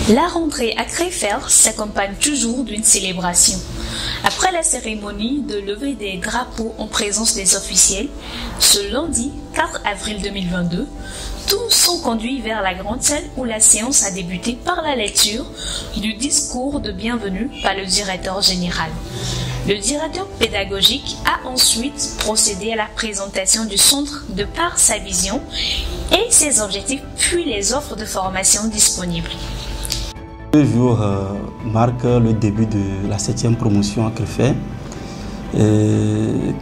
La rentrée à Crefeld s'accompagne toujours d'une célébration. Après la cérémonie de levée des drapeaux en présence des officiels, ce lundi 4 avril 2022, tous sont conduits vers la grande salle où la séance a débuté par la lecture du discours de bienvenue par le directeur général. Le directeur pédagogique a ensuite procédé à la présentation du centre de par sa vision et ses objectifs, puis les offres de formation disponibles. Ce jour marque le début de la 7e promotion à Crefeld.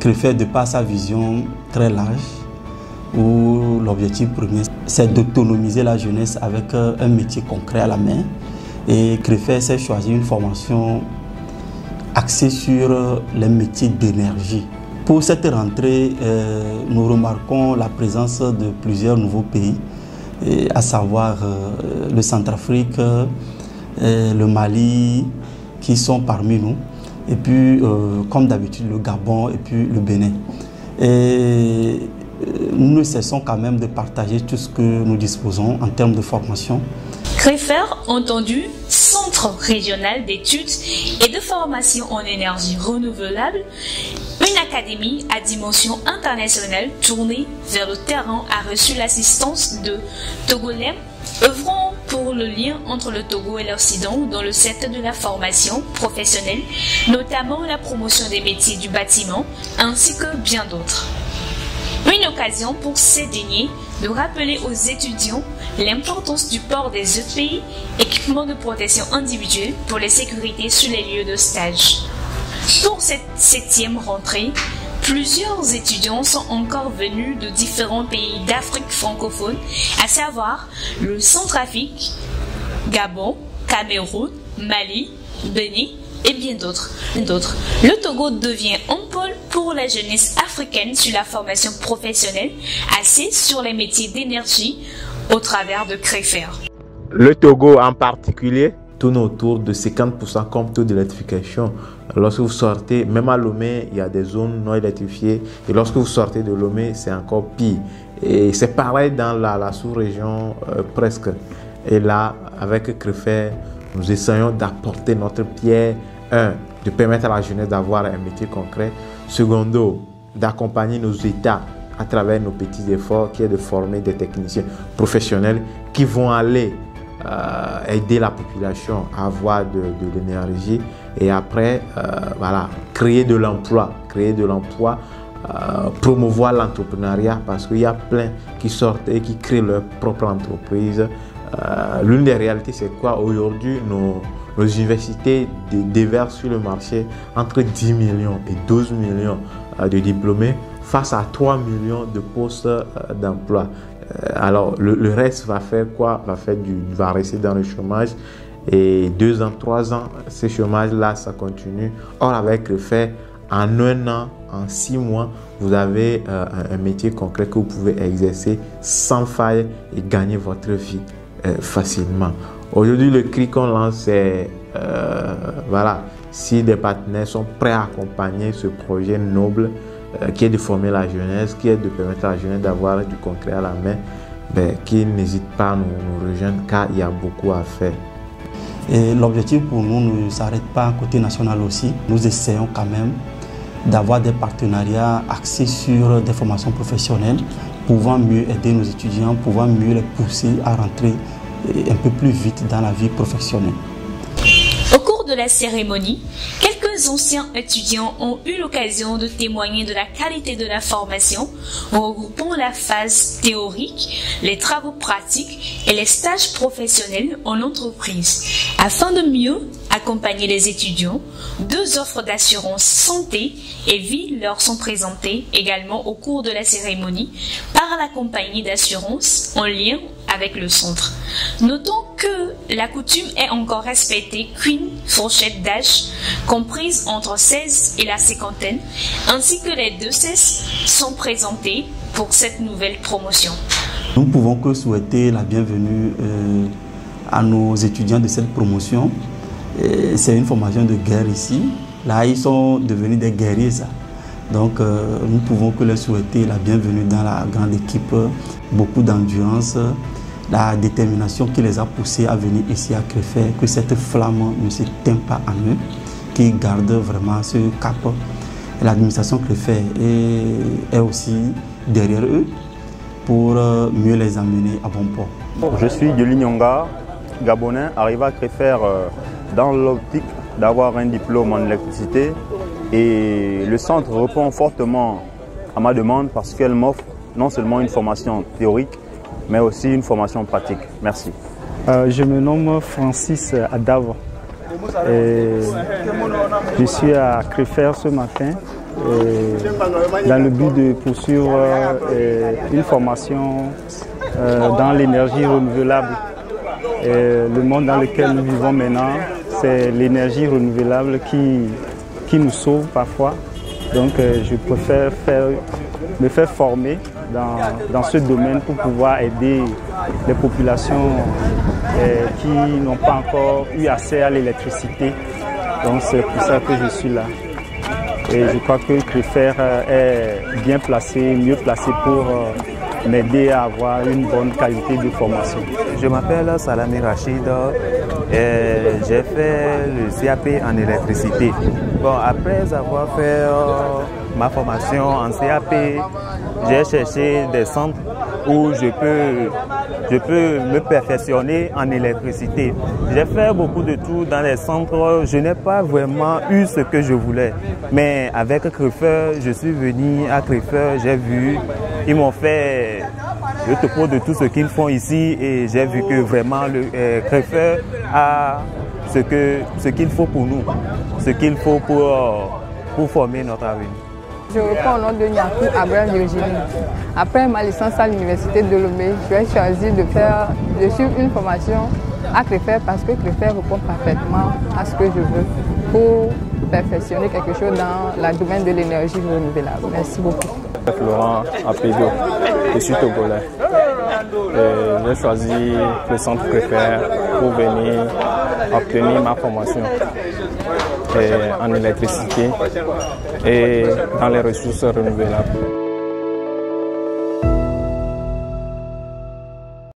Crefeld, de par sa vision très large, où l'objectif premier, c'est d'autonomiser la jeunesse avec un métier concret à la main. Et Crefeld s'est choisi une formation axée sur les métiers d'énergie. Pour cette rentrée, nous remarquons la présence de plusieurs nouveaux pays, à savoir le Centrafrique, le Mali, qui sont parmi nous, et puis comme d'habitude le Gabon et puis le Bénin. Et nous ne cessons quand même de partager tout ce que nous disposons en termes de formation. Crefeld, entendu, Centre régional d'études et de formation en énergie renouvelable, une académie à dimension internationale tournée vers le terrain, a reçu l'assistance de Togolais œuvrant pour le lien entre le Togo et l'Occident dans le secteur de la formation professionnelle, notamment la promotion des métiers du bâtiment, ainsi que bien d'autres. Une occasion pour ces derniers de rappeler aux étudiants l'importance du port des EPI, équipements de protection individuelle pour les sécurités sur les lieux de stage. Pour cette 7e rentrée, plusieurs étudiants sont encore venus de différents pays d'Afrique francophone, à savoir le Centrafrique, Gabon, Cameroun, Mali, Bénin et bien d'autres. Le Togo devient un pôle pour la jeunesse africaine sur la formation professionnelle, axée sur les métiers d'énergie au travers de Crefeld. Le Togo en particulier tourne autour de 50% comme taux d'électrification. Lorsque vous sortez, même à Lomé, il y a des zones non électrifiées. Et lorsque vous sortez de Lomé, c'est encore pire. Et c'est pareil dans la sous-région presque. Et là, avec Crefeld, nous essayons d'apporter notre pierre. De permettre à la jeunesse d'avoir un métier concret. Secondo, d'accompagner nos États à travers nos petits efforts, qui est de former des techniciens professionnels qui vont aller aider la population à avoir de l'énergie et après voilà, créer de l'emploi, promouvoir l'entrepreneuriat, parce qu'il y a plein qui sortent et qui créent leur propre entreprise. L'une des réalités, c'est quoi? Aujourd'hui, nos universités déversent sur le marché entre 10 millions et 12 millions de diplômés face à 3 millions de postes d'emploi. Alors, le reste va faire quoi? Va rester dans le chômage. Et 2 ans, 3 ans, ce chômage-là, ça continue. Or, avec le fait, en 1 an, en 6 mois, vous avez un métier concret que vous pouvez exercer sans faille et gagner votre vie facilement. Aujourd'hui, le cri qu'on lance, c'est voilà, si des partenaires sont prêts à accompagner ce projet noble qui est de former la jeunesse, qui est de permettre à la jeunesse d'avoir du concret à la main, qu'ils n'hésitent pas à nous rejoindre, car il y a beaucoup à faire. Et l'objectif pour nous ne s'arrête pas côté national aussi. Nous essayons quand même d'avoir des partenariats axés sur des formations professionnelles, pouvant mieux aider nos étudiants, pouvant mieux les pousser à rentrer un peu plus vite dans la vie professionnelle. Au cours de la cérémonie, quelques anciens étudiants ont eu l'occasion de témoigner de la qualité de la formation, regroupant la phase théorique, les travaux pratiques et les stages professionnels en entreprise. Afin de mieux accompagner les étudiants, 2 offres d'assurance santé et vie leur sont présentées également au cours de la cérémonie par la compagnie d'assurance en lien avec le centre. Notons que la coutume est encore respectée qu'une fourchette d'âge comprise entre 16 et la cinquantaine, ainsi que les 2 sexes sont présentés pour cette nouvelle promotion. Nous ne pouvons que souhaiter la bienvenue à nos étudiants de cette promotion. C'est une formation de guerre ici. Là, ils sont devenus des guerriers. Ça. Donc, nous ne pouvons que leur souhaiter la bienvenue dans la grande équipe, beaucoup d'endurance, la détermination qui les a poussés à venir ici à Crefeld, que cette flamme ne s'éteint pas en eux, qu'ils gardent vraiment ce cap. L'administration Crefeld est aussi derrière eux pour mieux les amener à bon port. Je suis Yoli Nyonga, Gabonais, arrivé à Crefeld dans l'optique d'avoir un diplôme en électricité, et le centre répond fortement à ma demande parce qu'elle m'offre non seulement une formation théorique mais aussi une formation pratique. Merci. Je me nomme Francis Adavo. Je suis à Crefeld ce matin dans le but de poursuivre une formation dans l'énergie renouvelable. Le monde dans lequel nous vivons maintenant, c'est l'énergie renouvelable qui nous sauve parfois. Donc je préfère me faire former dans ce domaine pour pouvoir aider les populations qui n'ont pas encore eu accès à l'électricité. Donc c'est pour ça que je suis là. Et je crois que Crefeld est bien placé, mieux placé pour m'aider à avoir une bonne qualité de formation. Je m'appelle Salami Rachid et j'ai fait le CAP en électricité. Bon, après avoir fait ma formation en CAP, j'ai cherché des centres où je peux me perfectionner en électricité. J'ai fait beaucoup de tours dans les centres, je n'ai pas vraiment eu ce que je voulais. Mais avec Crefeld, je suis venu à Crefeld, j'ai vu, ils m'ont fait le topo de tout ce qu'ils font ici et j'ai vu que vraiment le Crefeld a ce qu'il faut pour nous, ce qu'il faut pour former notre avenir. Je reprends au nom de Nyaku Abraham Virginie. Après ma licence à l'université de Lomé, je vais choisir de suivre une formation à Crefeld parce que Crefeld répond parfaitement à ce que je veux pour perfectionner quelque chose dans le domaine de l'énergie renouvelable. Merci beaucoup. Florent Apédo, je suis togolais. J'ai choisi le centre Crefeld pour venir obtenir ma formation en électricité et dans les ressources renouvelables.